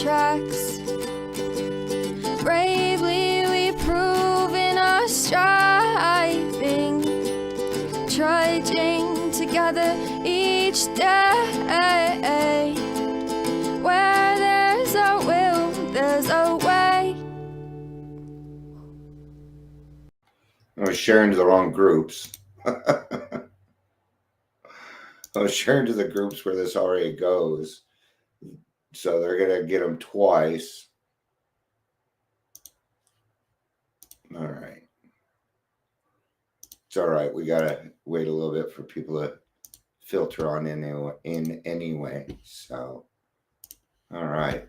tracks. Bravely we prove in our striving, trudging together each day. Where there's a will, there's a way. I was sharing to the wrong groups. I was sharing to the groups where this already goes. So they're going to get them twice. All right. It's all right. We got to wait a little bit for people to filter on in anyway. So, all right.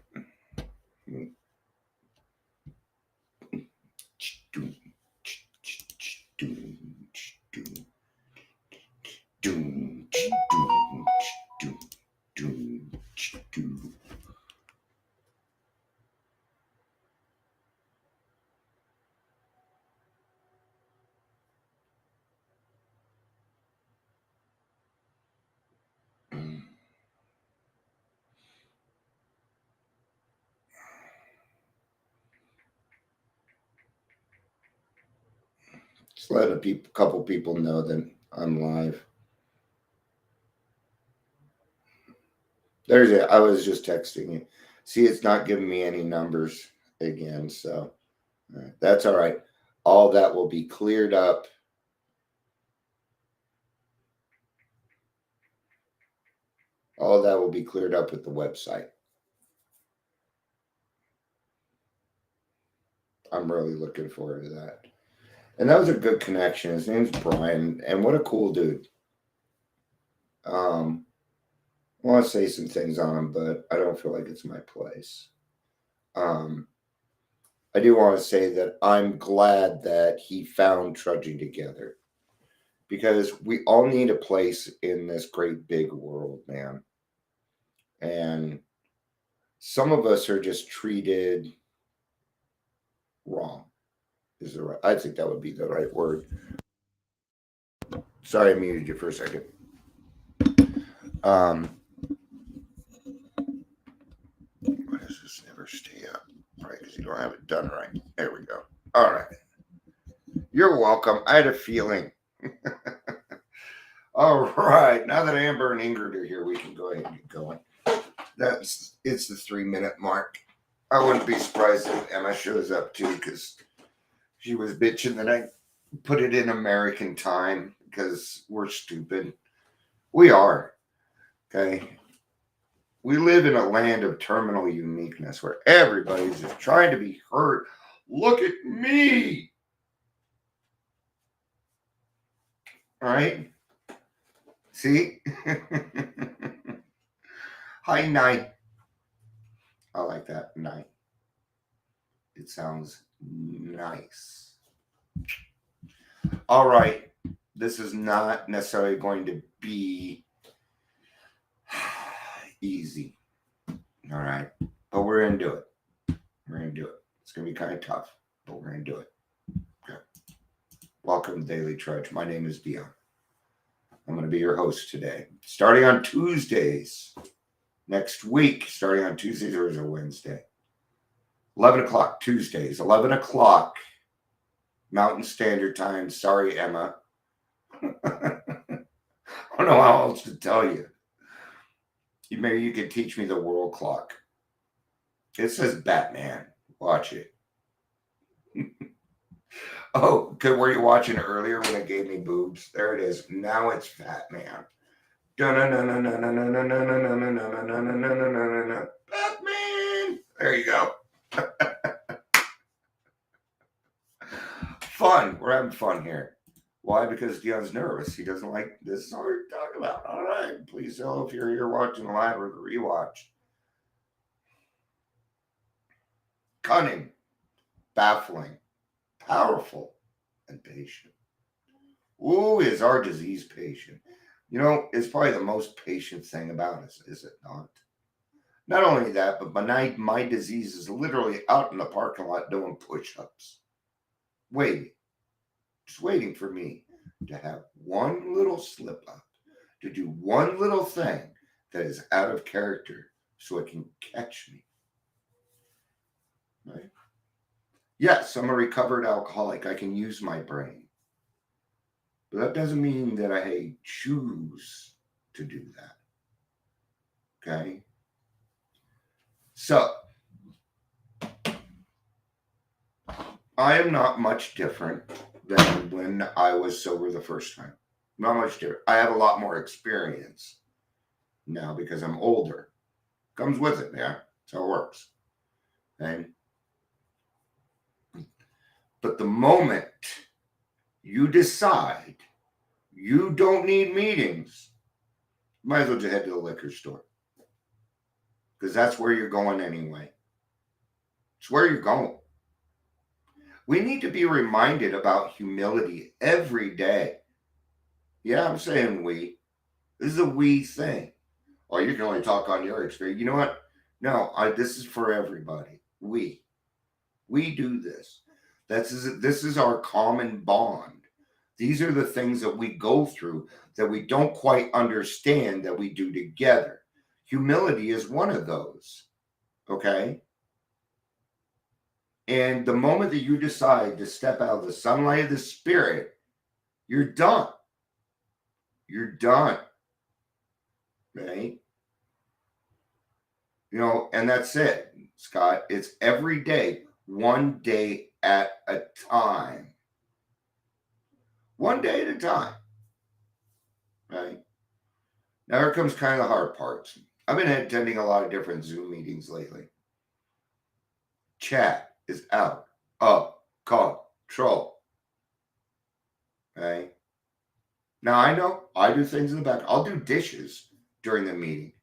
Just let a couple people know that I'm live. There's it. I was just texting you. See, it's not giving me any numbers again, so that's all right. All that will be cleared up. All that will be cleared up with the website. I'm really looking forward to that. And that was a good connection. His name's Brian, and what a cool dude. I want to say some things on him, but I don't feel like it's my place. I do want to say that I'm glad that he found Trudging Together, because we all need a place in this great big world, man. And some of us are just treated wrong. I think that would be the right word. Sorry, I muted you for a second. Why does this never stay up? Right, because you don't have it done right. There we go. All right. You're welcome. I had a feeling. All right. Now that Amber and Ingrid are here, we can go ahead and get going. It's the 3-minute mark. I wouldn't be surprised if Emma shows up too, because she was bitching that I put it in American time because we're stupid. We are. Okay. We live in a land of terminal uniqueness where everybody's just trying to be heard. Look at me. All right. See? Hi, night. I like that. Night. It sounds nice. All right. This is not necessarily going to be easy. All right. But we're going to do it. We're going to do it. It's going to be kind of tough, but we're going to do it. Okay. Welcome to Daily Trudge. My name is Dion. I'm going to be your host today. Starting on Tuesdays. Next week, starting on Tuesdays or is it Wednesday? 11 o'clock Tuesdays. 11 o'clock Mountain Standard Time. Sorry, Emma. I don't know how else to tell you. Maybe you could teach me the world clock. It says Batman. Watch it. Oh, were you watching it earlier when it gave me boobs? There it is. Now it's Batman. Batman. There you go. Fun. We're having fun here. Why? Because Dion's nervous. He doesn't like this. Is all we're talking about. All right. Please tell if you're here watching the live or the rewatch. Cunning, baffling, powerful, and patient. Ooh, is our disease patient. You know, it's probably the most patient thing about us, is it not? Not only that, but my disease is literally out in the parking lot doing push-ups. Waiting. Just waiting for me to have one little slip up, to do one little thing that is out of character so it can catch me. Right? Yes, I'm a recovered alcoholic. I can use my brain. But that doesn't mean that I choose to do that. Okay? So, I am not much different than when I was sober the first time. Not much different. I have a lot more experience now because I'm older. Comes with it, yeah. That's how it works. Okay? But the moment you decide you don't need meetings, might as well just head to the liquor store. Because that's where you're going anyway. It's where you're going. We need to be reminded about humility every day. Yeah, I'm saying we. This is a we thing. Oh, you can only talk on your experience. You know what? No, this is for everybody. We do this. This is our common bond. These are the things that we go through that we don't quite understand that we do together. Humility is one of those. Okay? And the moment that you decide to step out of the sunlight of the spirit, you're done. You're done. Right? You know, and that's it, Scott. It's every day, one day at a time. One day at a time. Right? Now here comes kind of the hard parts. I've been attending a lot of different Zoom meetings lately. Chat is out of control. Okay? Now I know I do things in the back. I'll do dishes during the meeting,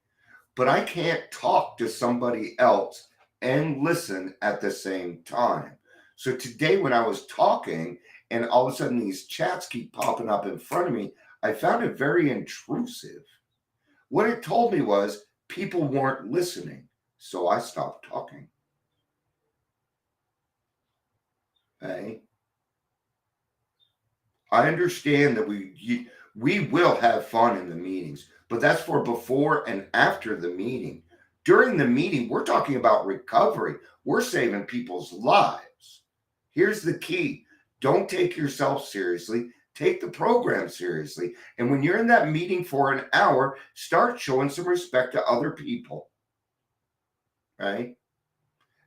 but I can't talk to somebody else and listen at the same time. So today when I was talking and all of a sudden these chats keep popping up in front of me, I found it very intrusive. What it told me was people weren't listening, so I stopped talking. Okay? I understand that we will have fun in the meetings, but that's for before and after the meeting. During the meeting, we're talking about recovery. We're saving people's lives. Here's the key. Don't take yourself seriously. Take the program seriously. And when you're in that meeting for an hour, start showing some respect to other people. Right?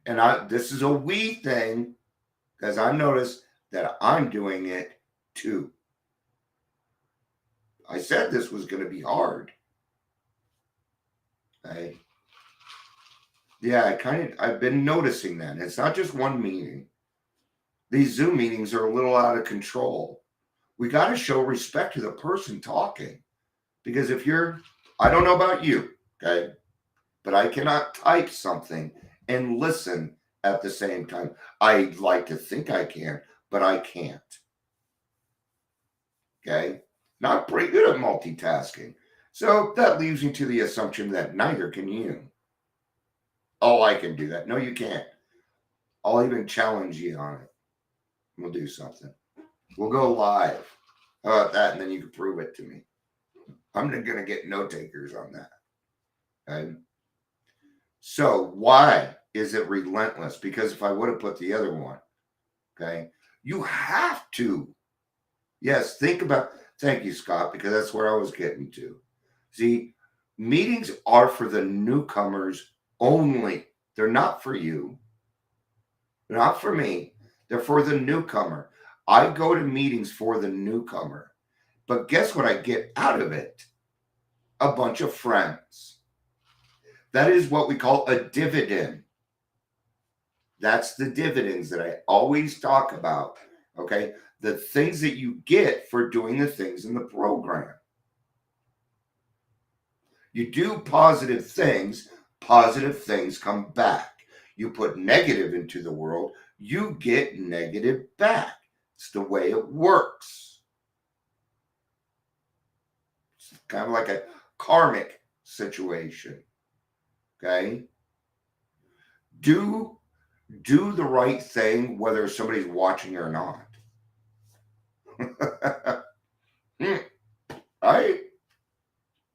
And this is a we thing because I noticed that I'm doing it too. I said this was going to be hard. Yeah, I've been noticing that. It's not just one meeting. These Zoom meetings are a little out of control. We got to show respect to the person talking. Because I don't know about you, okay, but I cannot type something and listen at the same time. I like to think I can, but I can't. Okay? Now I'm pretty good at multitasking. So that leaves me to the assumption that neither can you. Oh, I can do that. No, you can't. I'll even challenge you on it. We'll do something. We'll go live. How about that? And then you can prove it to me. I'm going to get no takers on that. Okay? So why is it relentless? Because if I would have put the other one, okay, you have to. Yes, thank you, Scott, because that's where I was getting to. See, meetings are for the newcomers only. They're not for you. They're not for me. They're for the newcomer. I go to meetings for the newcomer. But guess what I get out of it? A bunch of friends. That is what we call a dividend. That's the dividends that I always talk about. Okay. The things that you get for doing the things in the program. You do positive things come back. You put negative into the world, you get negative back. It's the way it works. It's kind of like a karmic situation. Okay? Do the right thing whether somebody's watching or not. Right?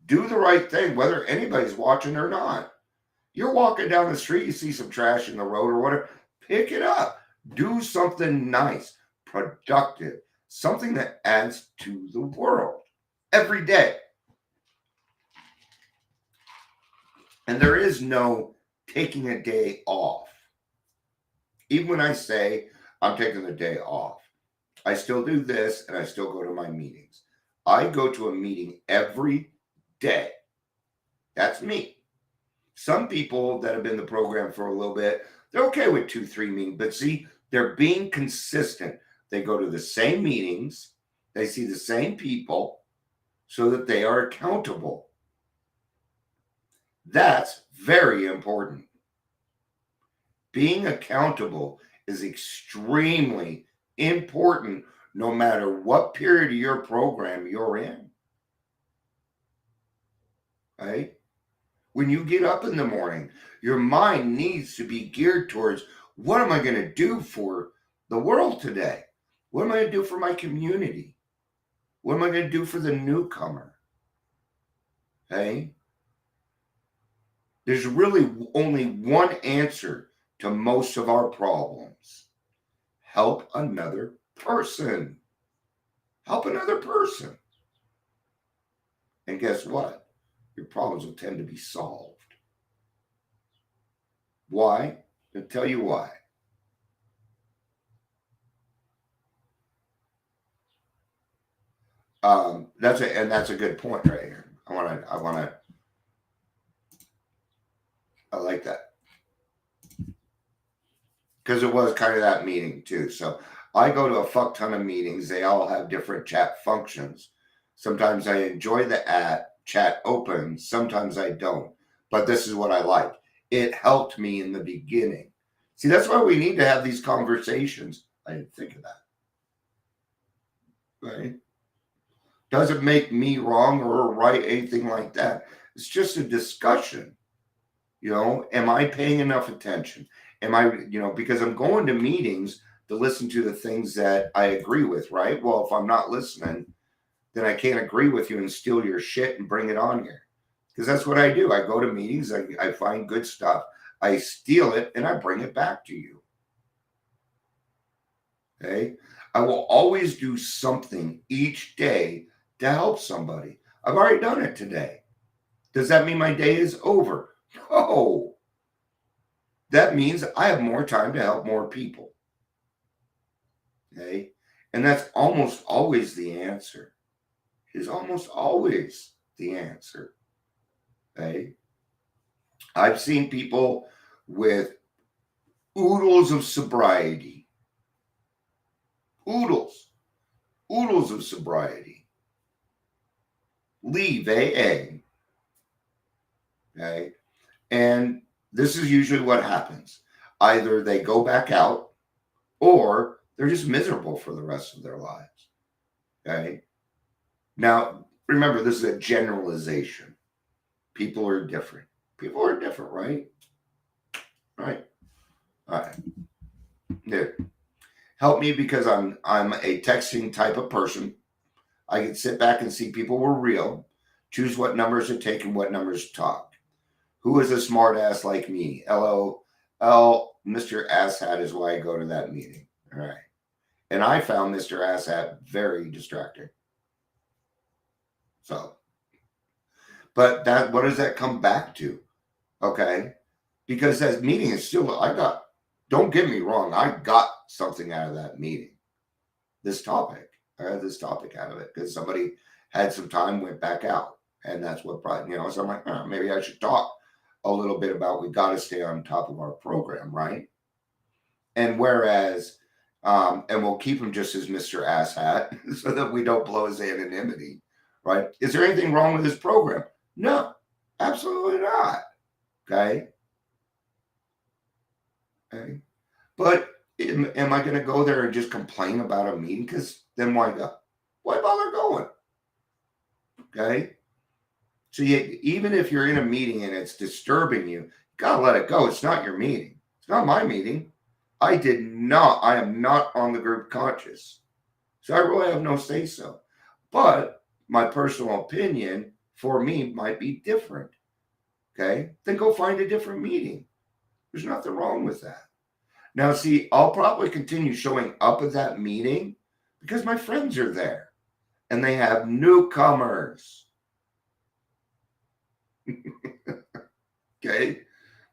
Do the right thing whether anybody's watching or not. You're walking down the street, you see some trash in the road or whatever, Pick it up. Do something nice, productive, something that adds to the world every day. And there is no taking a day off. Even when I say I'm taking the day off, I still do this and I still go to my meetings. I go to a meeting every day. That's me. Some people that have been in the program for a little bit, they're okay with 2-3 meetings, but see, they're being consistent. They go to the same meetings, they see the same people so that they are accountable. That's very important. Being accountable is extremely important no matter what period of your program you're in. Right? When you get up in the morning, your mind needs to be geared towards what am I going to do for the world today? What am I going to do for my community? What am I going to do for the newcomer? Okay? There's really only one answer to most of our problems. Help another person. Help another person. And guess what? Your problems will tend to be solved. Why? I'll tell you why. That's a good point right here. I like that. Because it was kind of that meeting too. So I go to a fuck ton of meetings. They all have different chat functions. Sometimes I enjoy the chat open. Sometimes I don't. But this is what I like. It helped me in the beginning. See, that's why we need to have these conversations. I didn't think of that. Right? Doesn't make me wrong or right, anything like that. It's just a discussion. Am I paying enough attention? Am I, because I'm going to meetings to listen to the things that I agree with, right? Well, if I'm not listening, then I can't agree with you and steal your shit and bring it on here. Because that's what I do. I go to meetings, I find good stuff, I steal it, and I bring it back to you. Okay? I will always do something each day to help somebody. I've already done it today. Does that mean my day is over? No. That means I have more time to help more people. Okay? And that's almost always the answer. It is almost always the answer. Okay? I've seen people with oodles of sobriety. Oodles of sobriety. Leave AA. Okay? And this is usually what happens. Either they go back out or they're just miserable for the rest of their lives. Okay? Now, remember, this is a generalization. People are different. People are different, right? Right. All right. There. Help me because I'm a texting type of person. I can sit back and see people were real. Choose what numbers to take and what numbers to talk. Who is a smart ass like me? LOL, Mr. Asshat is why I go to that meeting. All right. And I found Mr. Asshat very distracting. So, but what does that come back to? Okay. Because that meeting is still, don't get me wrong, I got something out of that meeting. This topic. I got this topic out of it because somebody had some time, went back out. And that's what brought, so I'm like, maybe I should talk a little bit about we got to stay on top of our program, right? And whereas, and we'll keep him just as Mr. Asshat so that we don't blow his anonymity, right? Is there anything wrong with his program? No, absolutely not. Okay. Okay. But am I going to go there and just complain about a meeting? Because then why go? Why bother going? Okay. So even if you're in a meeting and it's disturbing you, got to let it go. It's not your meeting. It's not my meeting. I am not on the group conscious. So I really have no say so. But my personal opinion for me might be different. Okay. Then go find a different meeting. There's nothing wrong with that. Now, see, I'll probably continue showing up at that meeting because my friends are there and they have newcomers. Okay?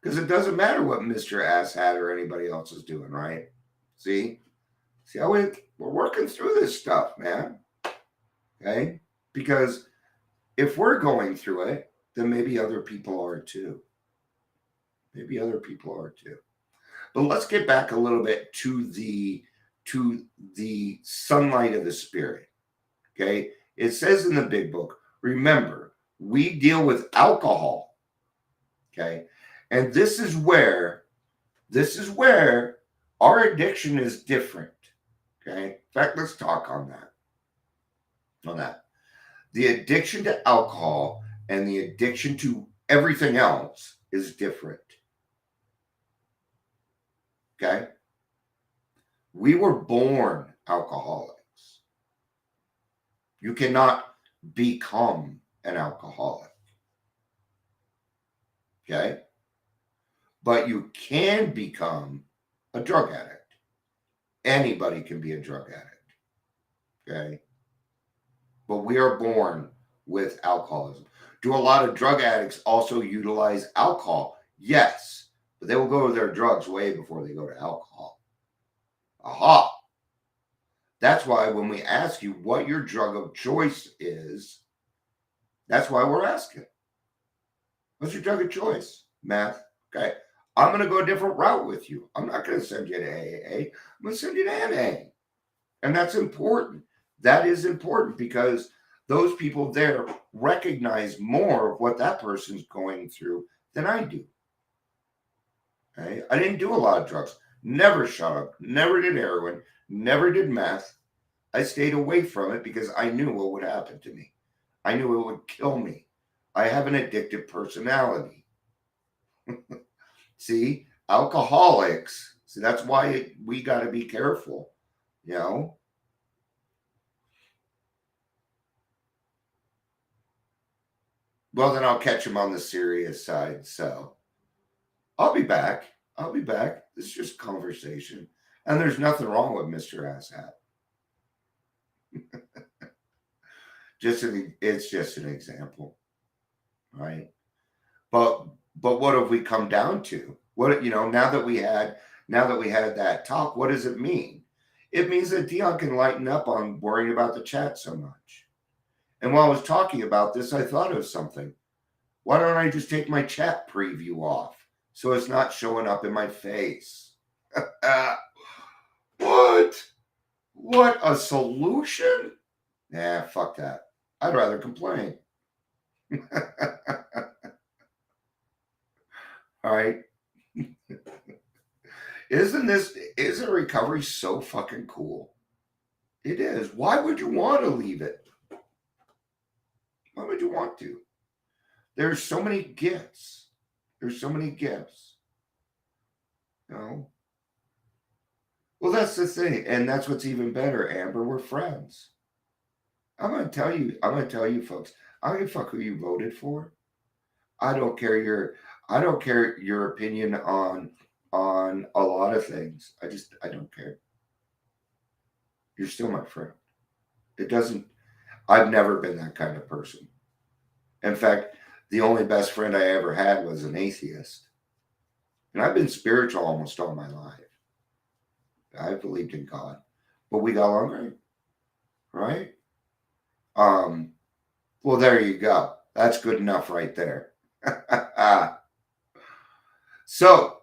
Because it doesn't matter what Mr. Asshat or anybody else is doing, right? See how we're working through this stuff, man. Okay? Because if we're going through it, then maybe other people are too. Maybe other people are too. But let's get back a little bit to the sunlight of the spirit. Okay? It says in the big book, remember, we deal with alcohol. Okay? And this is where our addiction is different. Okay? In fact, let's talk on that. The addiction to alcohol and the addiction to everything else is different. Okay? We were born alcoholics. You cannot become an alcoholic. Okay? But you can become a drug addict. Anybody can be a drug addict. Okay? But we are born with alcoholism. Do a lot of drug addicts also utilize alcohol? Yes. But they will go to their drugs way before they go to alcohol. Aha. That's why when we ask you what your drug of choice is, that's why we're asking. What's your drug of choice? Meth. Okay. I'm going to go a different route with you. I'm not going to send you to AA. I'm going to send you to NA. And that's important. That is important because those people there recognize more of what that person's going through than I do. Okay? I didn't do a lot of drugs. Never shot up. Never did heroin. Never did meth. I stayed away from it because I knew what would happen to me. I knew it would kill me. I have an addictive personality. See, alcoholics. See, that's why we got to be careful, you know. Well, then I'll catch him on the serious side. So I'll be back. This is just conversation. And there's nothing wrong with Mr. Asshat. It's just an example. Right? But what have we come down to? What, now that we had that talk, what does it mean? It means that Dion can lighten up on worrying about the chat so much. And while I was talking about this, I thought of something. Why don't I just take my chat preview off so it's not showing up in my face? What a solution? Nah, fuck that. I'd rather complain. All right. Isn't recovery so fucking cool? It is. Why would you want to leave it? Why would you want to? There's so many gifts. You know? Well, that's the thing. And that's what's even better, Amber. We're friends. I'm going to tell you, folks. I don't give a fuck who you voted for. I don't care your opinion on a lot of things. I don't care. You're still my friend. I've never been that kind of person. In fact, the only best friend I ever had was an atheist. And I've been spiritual almost all my life. I believed in God. But we got along great. Right? Well, there you go. That's good enough right there. So,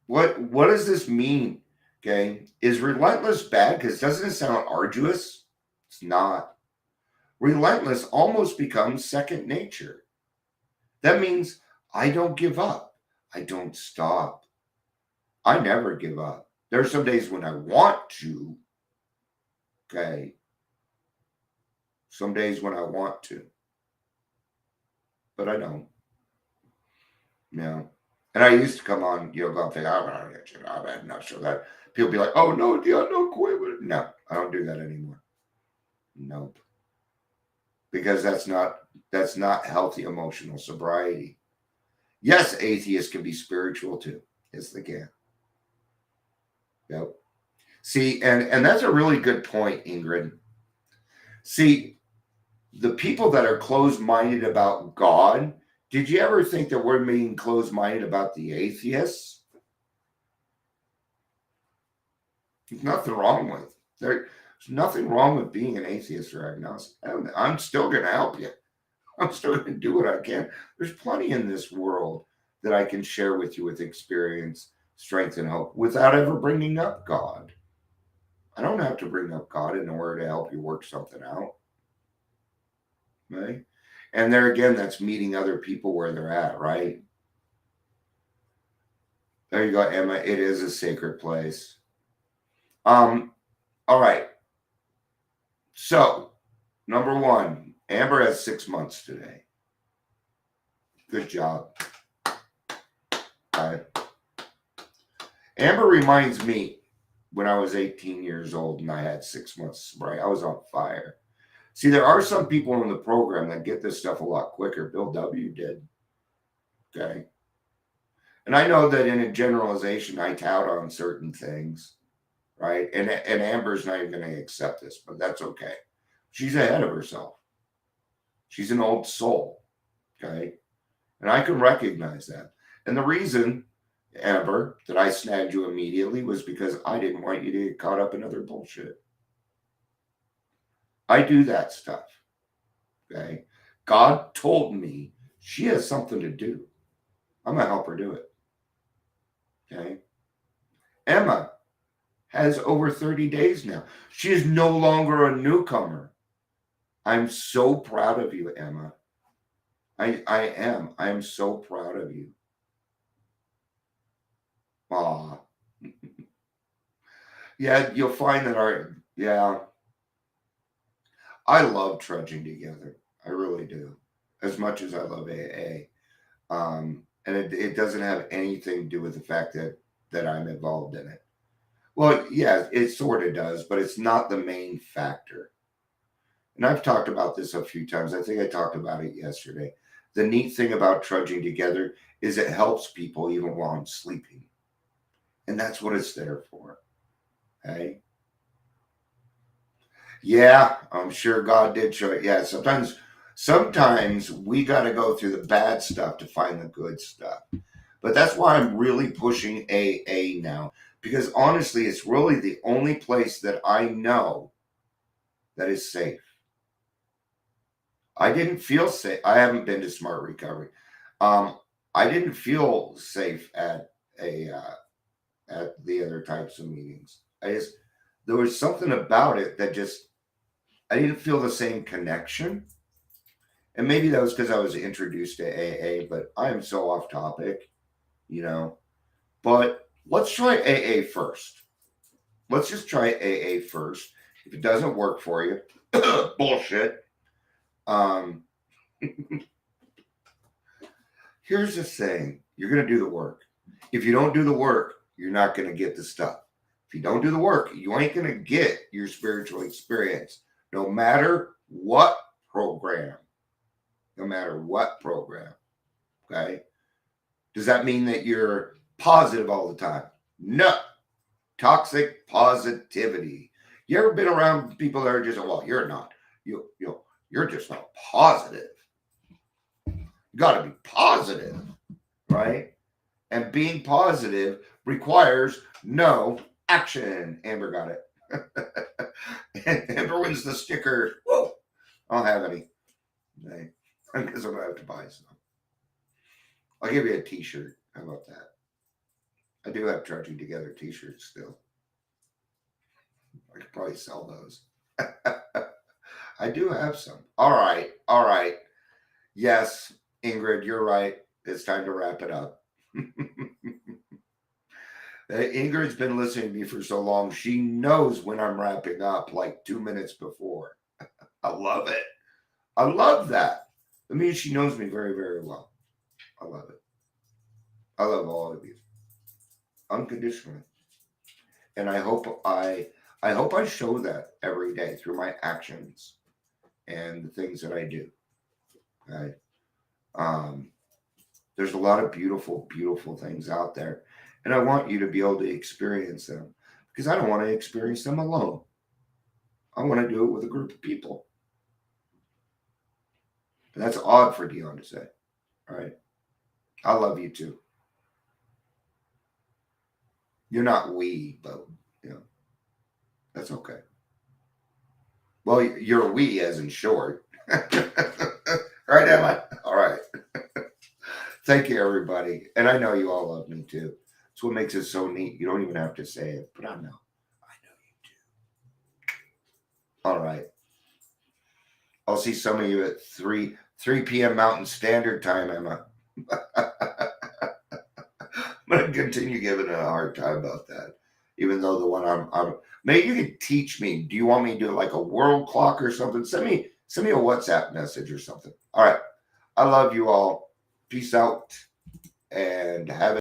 what does this mean? Okay. Is relentless bad? Because doesn't it sound arduous? It's not. Relentless almost becomes second nature. That means I don't give up. I don't stop. I never give up. There are some days when I want to. Okay. Some days when I want to. But I don't. And I used to come on, go and think, I'm going to get you. I've had enough. So that people be like, oh, no, Dion, don't quit with it. No, I don't do that anymore. Nope. Because that's not healthy emotional sobriety. Yes, atheists can be spiritual too. Yes, they can. Yep. See, and that's a really good point, Ingrid. See, the people that are closed-minded about God, did you ever think that we're being closed-minded about the atheists? There's nothing wrong with. There's nothing wrong with being an atheist or agnostic. I'm still going to help you. I'm still going to do what I can. There's plenty in this world that I can share with you with experience, strength, and hope without ever bringing up God. I don't have to bring up God in order to help you work something out. Right? And there again, that's meeting other people where they're at, right? There you go, Emma. It is a sacred place. All right. So, number one, Amber has 6 months today. Good job. All right. Amber reminds me when I was 18 years old and I had 6 months, right? I was on fire. See, there are some people in the program that get this stuff a lot quicker. Bill W. did. Okay. And I know that in a generalization, I tout on certain things, right? And Amber's not even going to accept this, but that's okay. She's ahead of herself. She's an old soul, okay? And I can recognize that. And the reason, Amber, that I snagged you immediately was because I didn't want you to get caught up in other bullshit. I do that stuff, okay? God told me she has something to do. I'm going to help her do it, okay? Emma has over 30 days now. She is no longer a newcomer. I'm so proud of you, Emma. I am. I am so proud of you. Aw. Yeah, you'll find that I love trudging together. I really do. As much as I love AA. And it doesn't have anything to do with the fact that I'm involved in it. Well, yeah, it sort of does, but it's not the main factor. And I've talked about this a few times. I think I talked about it yesterday. The neat thing about trudging together is it helps people even while I'm sleeping. And that's what it's there for. Okay? Yeah, I'm sure God did show it. Yeah, sometimes we got to go through the bad stuff to find the good stuff. But that's why I'm really pushing AA now. Because honestly, it's really the only place that I know that is safe. I didn't feel safe. I haven't been to Smart Recovery. I didn't feel safe at the other types of meetings. There was something about it that I didn't feel the same connection. And maybe that was because I was introduced to AA, but I am so off topic, But let's try AA first. Let's just try AA first. If it doesn't work for you, bullshit. Here's the thing. You're going to do the work. If you don't do the work, you're not going to get the stuff. If you don't do the work, you ain't going to get your spiritual experience, no matter what program. No matter what program. Okay? Does that mean that you're positive all the time? No. Toxic positivity. You ever been around people that are just, well, you're not. You're just not positive. You got to be positive, right? And being positive requires no action. Amber got it. And Amber wins the sticker. Whoa. I don't have any. I guess I'm going to have to buy some. I'll give you a t-shirt. How about that? I do have Trudging Together t-shirts still. I could probably sell those. I do have some. All right. Yes, Ingrid, you're right. It's time to wrap it up. Ingrid's been listening to me for so long. She knows when I'm wrapping up, like 2 minutes before. I love it. I love that. It means she knows me very, very well. I love it. I love all of you. Unconditionally. And I hope I show that every day through my actions and the things that I do. Okay. There's a lot of beautiful, beautiful things out there. And I want you to be able to experience them. because I don't want to experience them alone. I want to do it with a group of people. And that's odd for Dion to say. All right. I love you too. You're not we, but that's okay. Well, you're we as in short. Right, Emma? All right. Thank you, everybody. And I know you all love me too. That's what makes it so neat. You don't even have to say it, but I know. I know you do. All right. I'll see some of you at 3 p.m. Mountain Standard Time, Emma. I'm going to continue giving it a hard time about that. Even though the one I'm maybe you can teach me. Do you want me to do like a world clock or something? Send me a WhatsApp message or something. All right. I love you all. Peace out and have